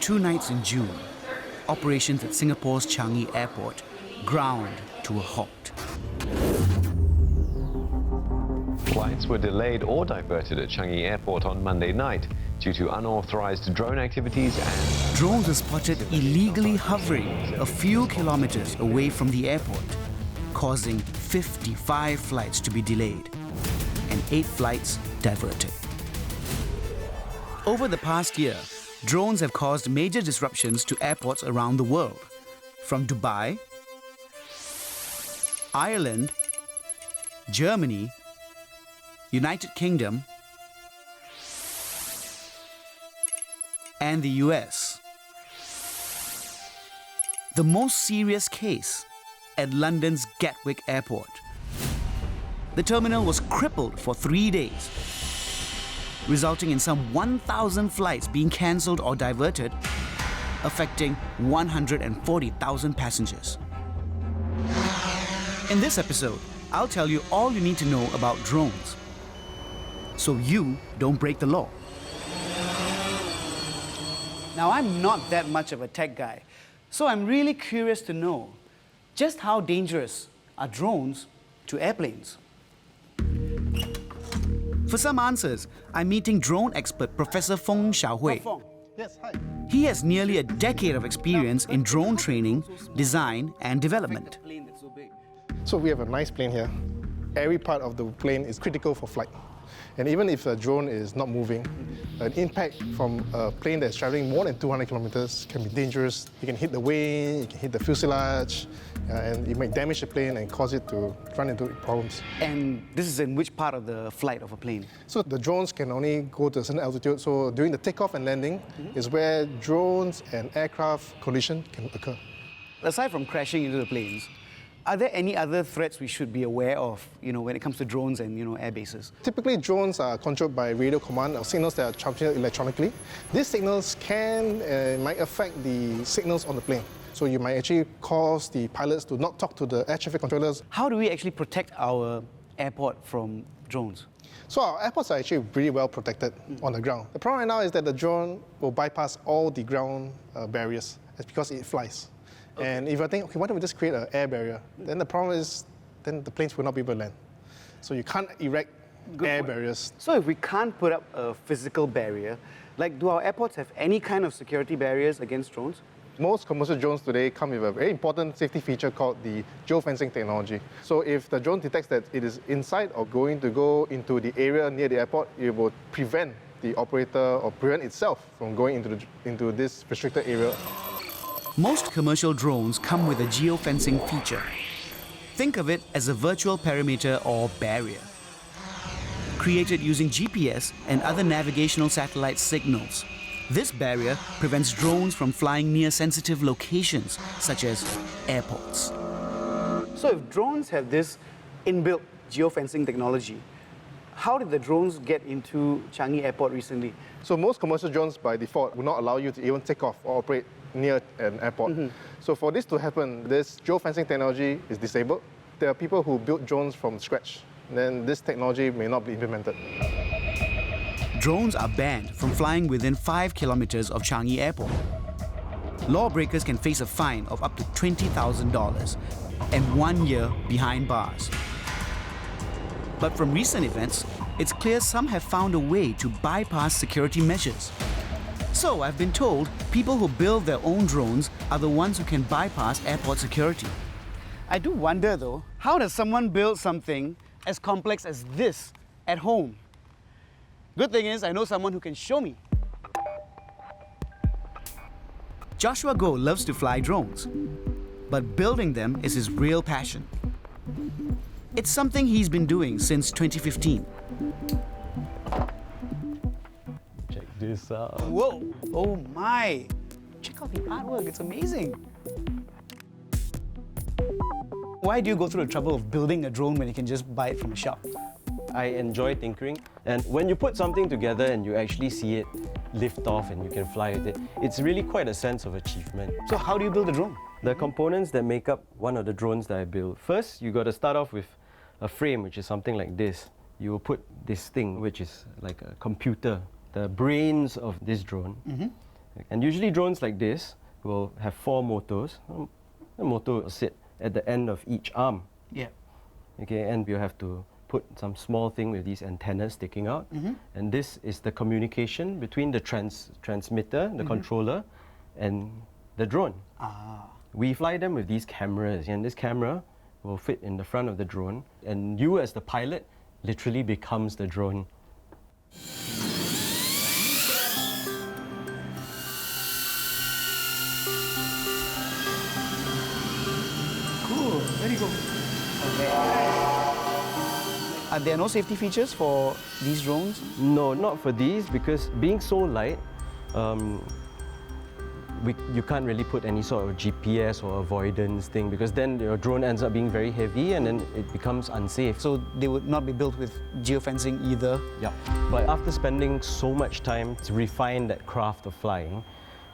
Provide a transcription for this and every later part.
2 nights in June, operations at Singapore's Changi airport ground to a halt. Flights were delayed or diverted at Changi airport on Monday night due to unauthorized drone activities and... Drones were spotted illegally hovering a few kilometers away from the airport, causing 55 flights to be delayed and 8 flights diverted. Over the past year, drones have caused major disruptions to airports around the world, from Dubai, Ireland, Germany, United Kingdom, and the US. The most serious case at London's Gatwick Airport. The terminal was crippled for 3 days, resulting in some 1,000 flights being cancelled or diverted, affecting 140,000 passengers. In this episode, I'll tell you all you need to know about drones, so you don't break the law. Now, I'm not that much of a tech guy, so I'm really curious to know just how dangerous are drones to airplanes? For some answers, I'm meeting drone expert Professor Feng Xiaohui. Yes, hi. He has nearly a decade of experience in drone training, design, and development. So we have a nice plane here. Every part of the plane is critical for flight. And even if a drone is not moving, an impact from a plane that's traveling more than 200 kilometers can be dangerous. You can hit the wing, you can hit the fuselage, and it might damage the plane and cause it to run into problems. And this is in which part of the flight of a plane? So the drones can only go to a certain altitude. So during the takeoff and landing is where drones and aircraft collision can occur. Aside from crashing into the planes, are there any other threats we should be aware of, when it comes to drones and, air bases? Typically, drones are controlled by radio command or signals that are transmitted electronically. These signals might affect the signals on the plane. So you might actually cause the pilots to not talk to the air traffic controllers. How do we actually protect our airport from drones? So our airports are actually really well protected on the ground. The problem right now is that the drone will bypass all the ground barriers. It's because it flies. Okay. And if I think, okay, why don't we just create an air barrier? Then the problem is, then the planes will not be able to land. So you can't erect air barriers. So if we can't put up a physical barrier, do our airports have any kind of security barriers against drones? Most commercial drones today come with a very important safety feature called the geofencing technology. So if the drone detects that it is inside or going to go into the area near the airport, it will prevent the operator or prevent itself from going into this restricted area. Most commercial drones come with a geofencing feature. Think of it as a virtual perimeter or barrier, created using GPS and other navigational satellite signals. This barrier prevents drones from flying near sensitive locations, such as airports. So if drones have this inbuilt geofencing technology, how did the drones get into Changi Airport recently? So most commercial drones, by default, will not allow you to even take off or operate near an airport. So for this to happen, this geofencing technology is disabled. There are people who build drones from scratch. Then this technology may not be implemented. Drones are banned from flying within 5 kilometers of Changi Airport. Lawbreakers can face a fine of up to $20,000 and 1 year behind bars. But from recent events, it's clear some have found a way to bypass security measures. So I've been told people who build their own drones are the ones who can bypass airport security. I do wonder though, how does someone build something as complex as this at home? Good thing is, I know someone who can show me. Joshua Goh loves to fly drones, but building them is his real passion. It's something he's been doing since 2015. Check this out. Whoa! Oh my! Check out the artwork, it's amazing. Why do you go through the trouble of building a drone when you can just buy it from a shop? I enjoy tinkering, and when you put something together and you actually see it lift off and you can fly with it, it's really quite a sense of achievement. So how do you build a drone? The components that make up one of the drones that I build. First, you got to start off with a frame, which is something like this. You will put this thing, which is like a computer, the brains of this drone. And usually drones like this will have 4 motors. The motor will sit at the end of each arm. Yeah. Okay, and we'll have to put some small thing with these antennas sticking out. And this is the communication between the transmitter, the controller, and the drone. We fly them with these cameras, and this camera will fit in the front of the drone, and you as the pilot literally becomes the drone. Cool, very cool. Okay. Are there no safety features for these drones? No, not for these, because being so light, you can't really put any sort of GPS or avoidance thing, because then your drone ends up being very heavy and then it becomes unsafe. So they would not be built with geofencing either? Yeah. But after spending so much time to refine that craft of flying,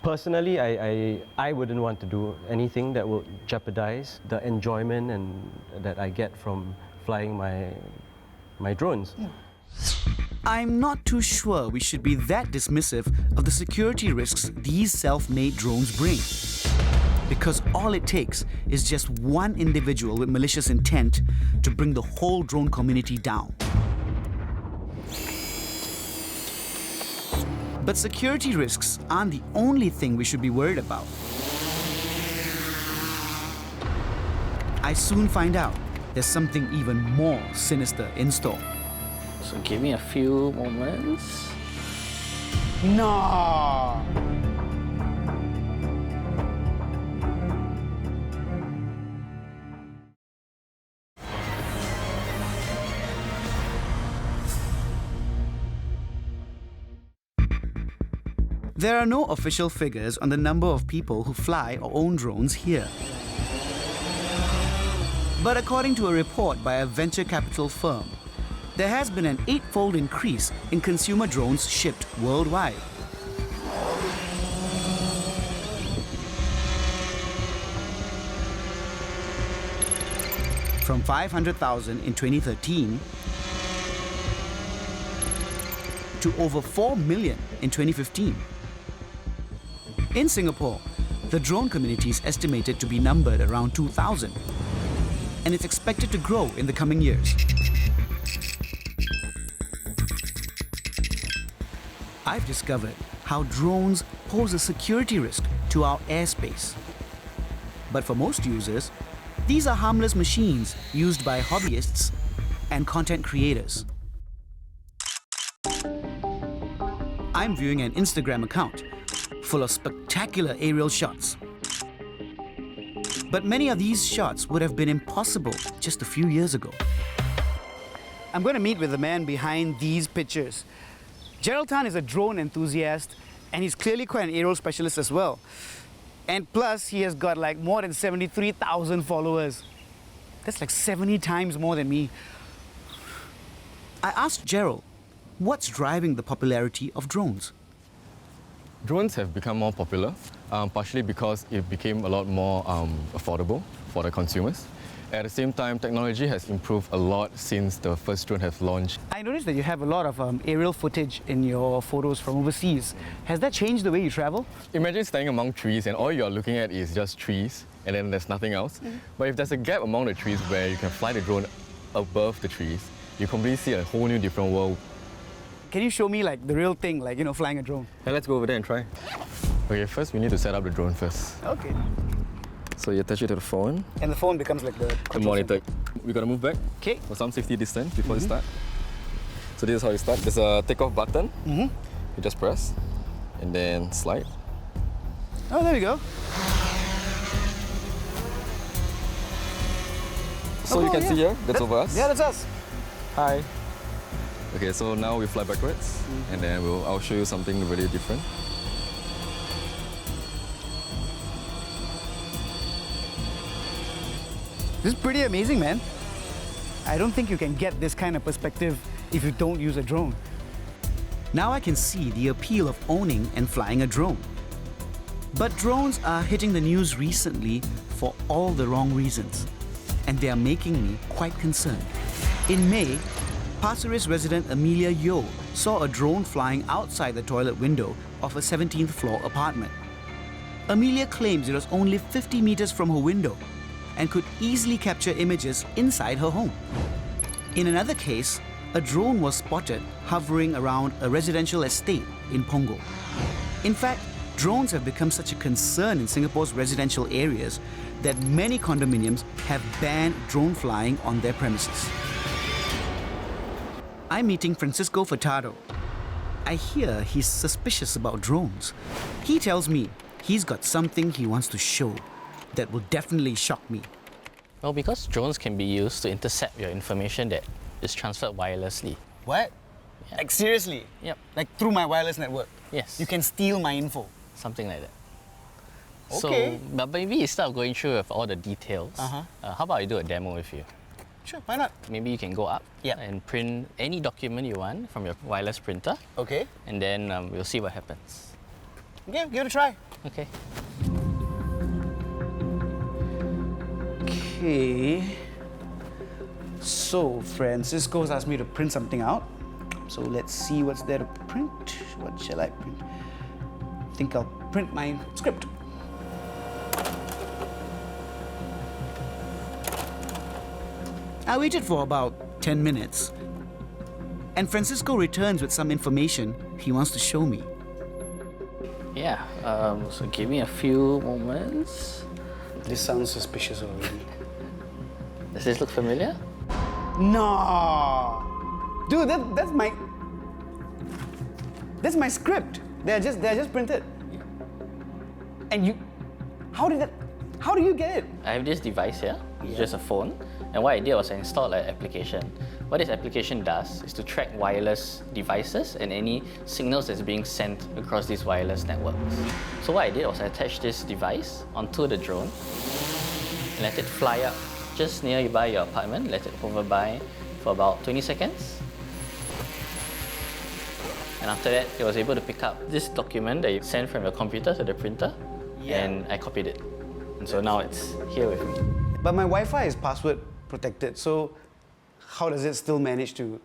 personally, I wouldn't want to do anything that will jeopardize the enjoyment and that I get from flying my drones. I'm not too sure we should be that dismissive of the security risks these self-made drones bring. Because all it takes is just one individual with malicious intent to bring the whole drone community down. But security risks aren't the only thing we should be worried about. I soon find out there's something even more sinister in store. So give me a few moments. No! There are no official figures on the number of people who fly or own drones here. But according to a report by a venture capital firm, there has been an 8-fold increase in consumer drones shipped worldwide. From 500,000 in 2013 to over 4 million in 2015. In Singapore, the drone community is estimated to be numbered around 2,000, and it's expected to grow in the coming years. I've discovered how drones pose a security risk to our airspace. But for most users, these are harmless machines used by hobbyists and content creators. I'm viewing an Instagram account full of spectacular aerial shots. But many of these shots would have been impossible just a few years ago. I'm going to meet with the man behind these pictures. Gerald Tan is a drone enthusiast, and he's clearly quite an aerial specialist as well. And plus, he has got like more than 73,000 followers. That's like 70 times more than me. I asked Gerald, what's driving the popularity of drones? Drones have become more popular, partially because it became a lot more affordable for the consumers. At the same time, technology has improved a lot since the first drone has launched. I noticed that you have a lot of aerial footage in your photos from overseas. Has that changed the way you travel? Imagine standing among trees and all you're looking at is just trees and then there's nothing else. But if there's a gap among the trees where you can fly the drone above the trees, you completely see a whole new different world. Can you show me like the real thing, like, flying a drone? Hey, let's go over there and try. Okay, first we need to set up the drone first. Okay. So you attach it to the phone. And the phone becomes like the monitor. We gotta move back for some safety distance before you start. So this is how you start. There's a takeoff button. You just press and then slide. Oh, there we go. So you can see here, that's over us. Yeah, that's us. Hi. Okay, so now we fly backwards and then I'll show you something really different. This is pretty amazing, man. I don't think you can get this kind of perspective if you don't use a drone. Now I can see the appeal of owning and flying a drone. But drones are hitting the news recently for all the wrong reasons, and they are making me quite concerned. In May, Pasir Ris resident Amelia Yeo saw a drone flying outside the toilet window of a 17th floor apartment. Amelia claims it was only 50 meters from her window and could easily capture images inside her home. In another case, a drone was spotted hovering around a residential estate in Punggol. In fact, drones have become such a concern in Singapore's residential areas that many condominiums have banned drone flying on their premises. I'm meeting Francisco Furtado. I hear he's suspicious about drones. He tells me he's got something he wants to show that will definitely shock me. Well, because drones can be used to intercept your information that is transferred wirelessly. What? Yeah. Like seriously? Yep. Like through my wireless network? Yes. You can steal my info? Something like that. Okay. So, but maybe instead of going through with all the details, how about I do a demo with you? Sure, why not? Maybe you can go up and print any document you want from your wireless printer. Okay. And then we'll see what happens. Okay, give it a try. Okay. Okay. So, Francisco's asked me to print something out. So let's see what's there to print. What shall I print? I think I'll print my script. I waited for about 10 minutes. And Francisco returns with some information he wants to show me. Yeah, so give me a few moments. This sounds suspicious already. Does this look familiar? No! Dude, that's my script. They're just printed. And you, how do you get it? I have this device here, it's just a phone. And what I did was I installed an application. What this application does is to track wireless devices and any signals that's being sent across these wireless networks. So what I did was I attached this device onto the drone and let it fly up just nearby your apartment, let it hover by for about 20 seconds. And after that, it was able to pick up this document that you sent from your computer to the printer, and I copied it. And so now it's here with me. But my Wi-Fi is password protected, so how does it still manage to,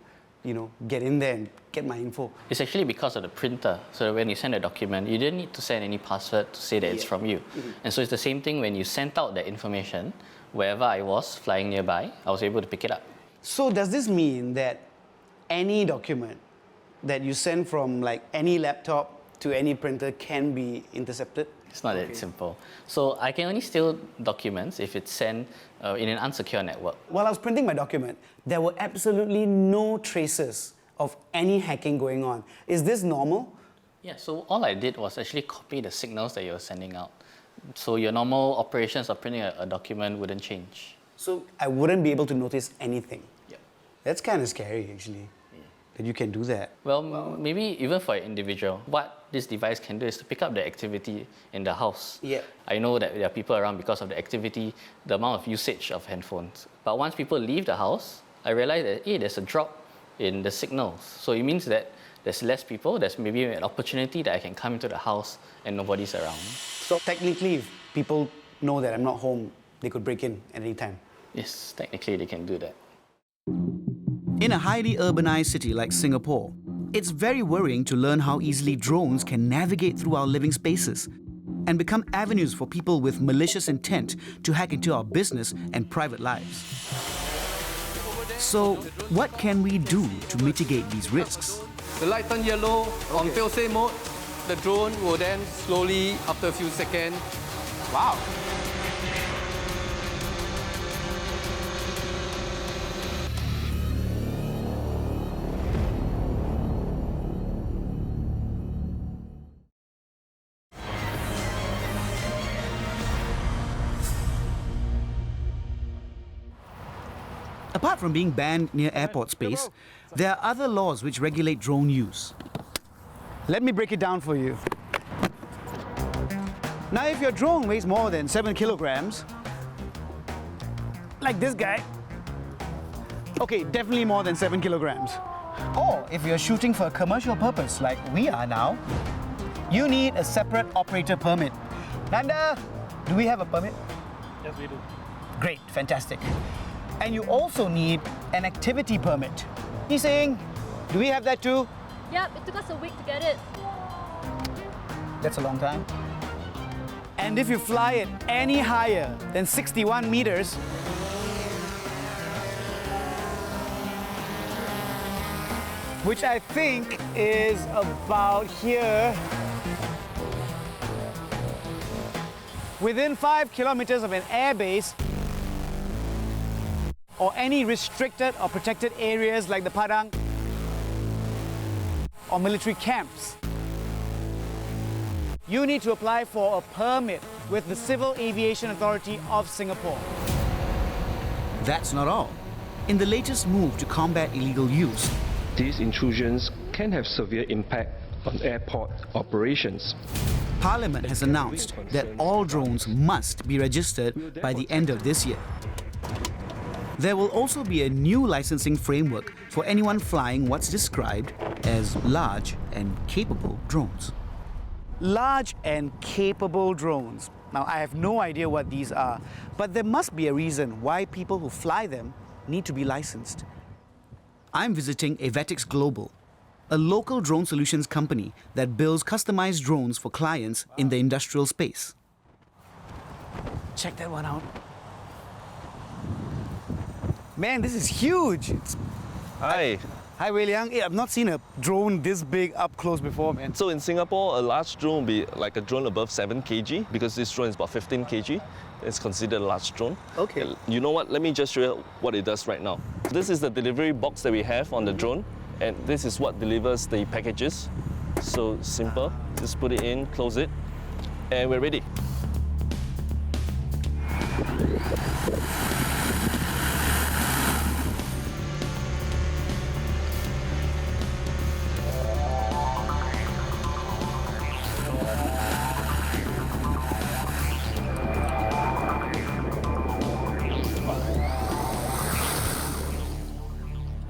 get in there and get my info? It's actually because of the printer. So when you send a document, you didn't need to send any password to say that it's from you. And so it's the same thing when you sent out that information, wherever I was flying nearby, I was able to pick it up. So does this mean that any document that you send from any laptop to any printer can be intercepted? It's not that simple. So I can only steal documents if it's sent in an unsecure network. While I was printing my document, there were absolutely no traces of any hacking going on. Is this normal? Yeah, so all I did was actually copy the signals that you're sending out. So your normal operations of printing a document wouldn't change. So I wouldn't be able to notice anything. Yep. That's kind of scary, actually, that you can do that. Well, maybe even for an individual, what this device can do is to pick up the activity in the house. Yeah. I know that there are people around because of the activity, the amount of usage of handphones. But once people leave the house, I realized that, there's a drop in the signals. So it means that there's less people, there's maybe an opportunity that I can come into the house and nobody's around. So technically, if people know that I'm not home, they could break in at any time? Yes, technically they can do that. In a highly urbanized city like Singapore, it's very worrying to learn how easily drones can navigate through our living spaces and become avenues for people with malicious intent to hack into our business and private lives. So, what can we do to mitigate these risks? The light turn yellow on fail-safe mode. The drone will then slowly, after a few seconds, Wow! Apart from being banned near airport space, there are other laws which regulate drone use. Let me break it down for you. Now, if your drone weighs more than 7 kilograms, like this guy, okay, definitely more than 7 kilograms. Or if you're shooting for a commercial purpose, like we are now, you need a separate operator permit. Nanda, do we have a permit? Yes, we do. Great, fantastic. And you also need an activity permit. He's saying, do we have that too? Yep, it took us a week to get it. That's a long time. And if you fly it any higher than 61 meters, which I think is about here, within 5 kilometers of an airbase or any restricted or protected areas like the Padang or military camps, you need to apply for a permit with the Civil Aviation Authority of Singapore. That's not all. In the latest move to combat illegal use, these intrusions can have severe impact on airport operations. Parliament has announced that all drones must be registered by the end of this year. There will also be a new licensing framework for anyone flying what's described as large and capable drones. Large and capable drones. Now, I have no idea what these are, but there must be a reason why people who fly them need to be licensed. I'm visiting Avetics Global, a local drone solutions company that builds customized drones for clients in the industrial space. Check that one out. Man, this is huge. Hi. Hi, Wei Liang. I've not seen a drone this big up close before, man. So in Singapore, a large drone will be like a drone above 7 kg because this drone is about 15 kg. It's considered a large drone. Okay. You know what? Let me just show you what it does right now. This is the delivery box that we have on the drone, and this is what delivers the packages. So simple. Just put it in, close it, and we're ready.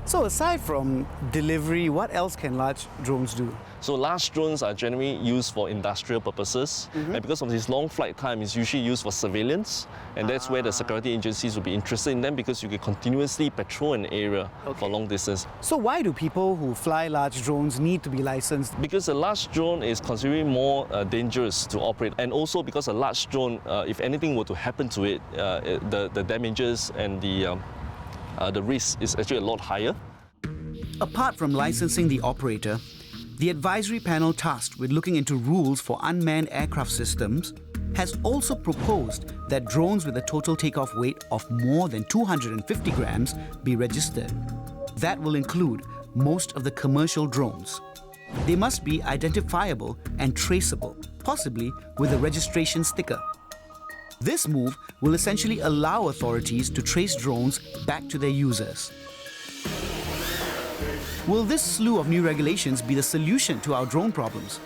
So aside from delivery, what else can large drones do? So large drones are generally used for industrial purposes, and because of this long flight time, it's usually used for surveillance, and that's where the security agencies will be interested in them because you can continuously patrol an area for long distance. So why do people who fly large drones need to be licensed? Because a large drone is considered more dangerous to operate, and also because a large drone, if anything were to happen to it, the damages and the risk is actually a lot higher. Apart from licensing the operator, the advisory panel tasked with looking into rules for unmanned aircraft systems has also proposed that drones with a total takeoff weight of more than 250 grams be registered. That will include most of the commercial drones. They must be identifiable and traceable, possibly with a registration sticker. This move will essentially allow authorities to trace drones back to their users. Will this slew of new regulations be the solution to our drone problems?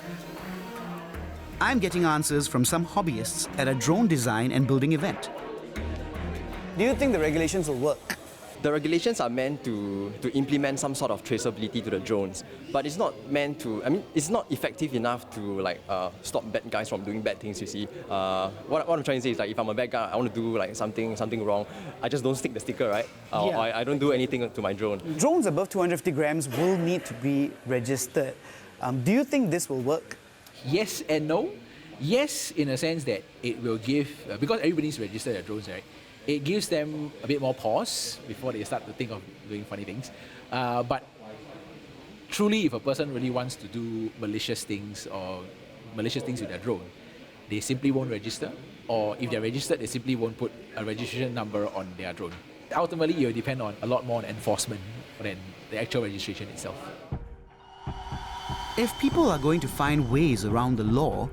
I'm getting answers from some hobbyists at a drone design and building event. Do you think the regulations will work? The regulations are meant to implement some sort of traceability to the drones, but it's not meant to, it's not effective enough to stop bad guys from doing bad things, you see. What I'm trying to say is if I'm a bad guy, I want to do something wrong, I just don't stick the sticker, right? Or I don't do anything to my drone. Drones above 250 grams will need to be registered. Do you think this will work? Yes and no. Yes, in a sense that it will give, because everybody's registered their drones, right? It gives them a bit more pause before they start to think of doing funny things. But truly, if a person really wants to do malicious things with their drone, they simply won't register. Or if they're registered, they simply won't put a registration number on their drone. Ultimately, it will depend on a lot more on enforcement than the actual registration itself. If people are going to find ways around the law,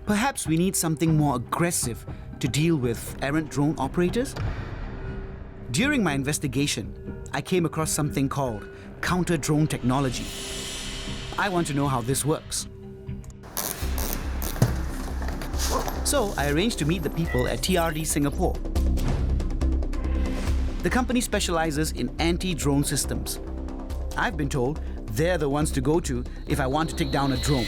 perhaps we need something more aggressive to deal with errant drone operators? During my investigation, I came across something called Counterdrone technology. I want to know how this works. So I arranged to meet the people at TRD Singapore. The company specializes in anti-drone systems. I've been told they're the ones to go to if I want to take down a drone.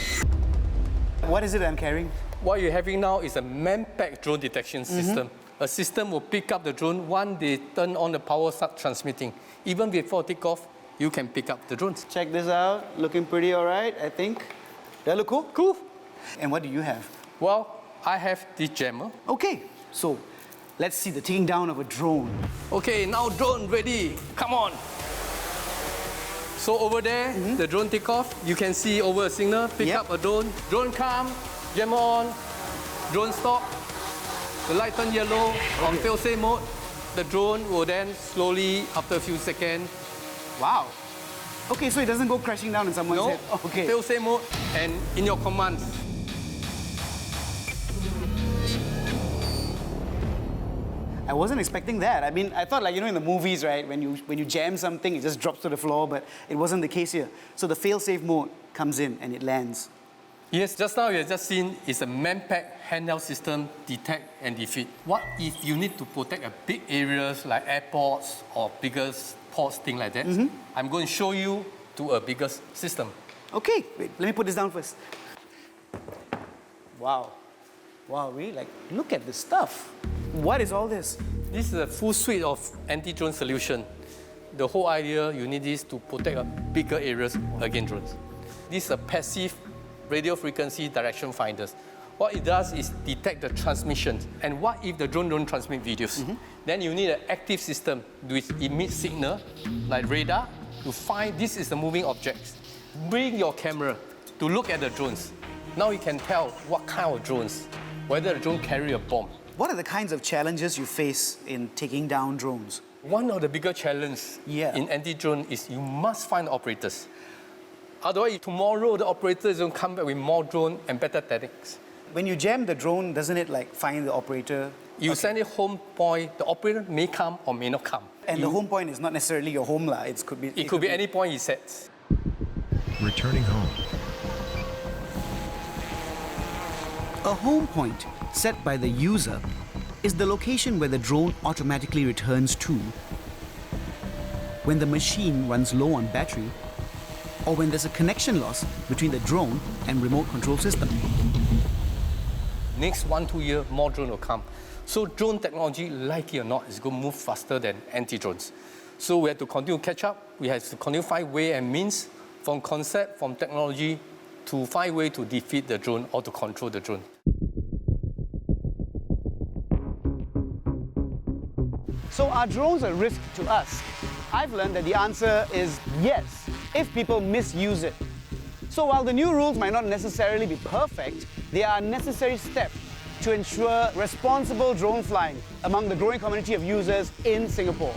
What is it I'm carrying? What you're having now is a man-packed drone detection system. A system will pick up the drone once they turn on the power start transmitting. Even before takeoff, you can pick up the drones. Check this out. Looking pretty all right, I think. Do I look cool? Cool. And what do you have? Well, I have this jammer. Okay, so let's see the taking down of a drone. Okay, now drone ready. Come on. So over there, the drone take off. You can see over a signal, pick up a drone. Drone come, jammer on, drone stop. The light turn yellow on fail-safe mode. The drone will then slowly, after a few seconds. Wow. Okay, so it doesn't go crashing down in someone's head. Okay. Fail-safe mode and in your command. I wasn't expecting that. I mean, I thought, like, you know, in the movies, right, when you jam something, it just drops to the floor, but it wasn't the case here. So the fail-safe mode comes in and it lands. Yes, just now you have just seen is a man-packed handheld system, detect and defeat. What if you need to protect a big areas like airports or bigger ports, thing like that? I'm going to show you to a bigger system. Okay, wait, let me put this down first. Wow. Wow, really? Like, look at this stuff. What is all this? This is a full suite of anti-drone solution. The whole idea, you need this to protect bigger areas against drones. This is a passive radio frequency direction finders. What it does is detect the transmission. And what if the drone don't transmit videos? Then you need an active system which emits signal, like radar, to find this is the moving objects. Bring your camera to look at the drones. Now you can tell what kind of drones, whether the drone carry a bomb. What are the kinds of challenges you face in taking down drones? One of the bigger challenges in anti-drone is you must find operators. Otherwise, tomorrow the operators will come back with more drone and better tactics. When you jam the drone, doesn't it like find the operator? You send it home point, the operator may come or may not come. And the home point is not necessarily your home lah. It could be any point he sets. Returning home. A home point set by the user is the location where the drone automatically returns to when the machine runs low on battery or when there's a connection loss between the drone and remote control system. Next 1-2 years, more drone will come. So drone technology, like it or not, is going to move faster than anti-drones. So we have to continue to catch up. We have to continue to find way and means from concept, from technology, to find way to defeat the drone or to control the drone. So are drones a risk to us? I've learned that the answer is yes, if people misuse it. So while the new rules might not necessarily be perfect, they are a necessary step to ensure responsible drone flying among the growing community of users in Singapore.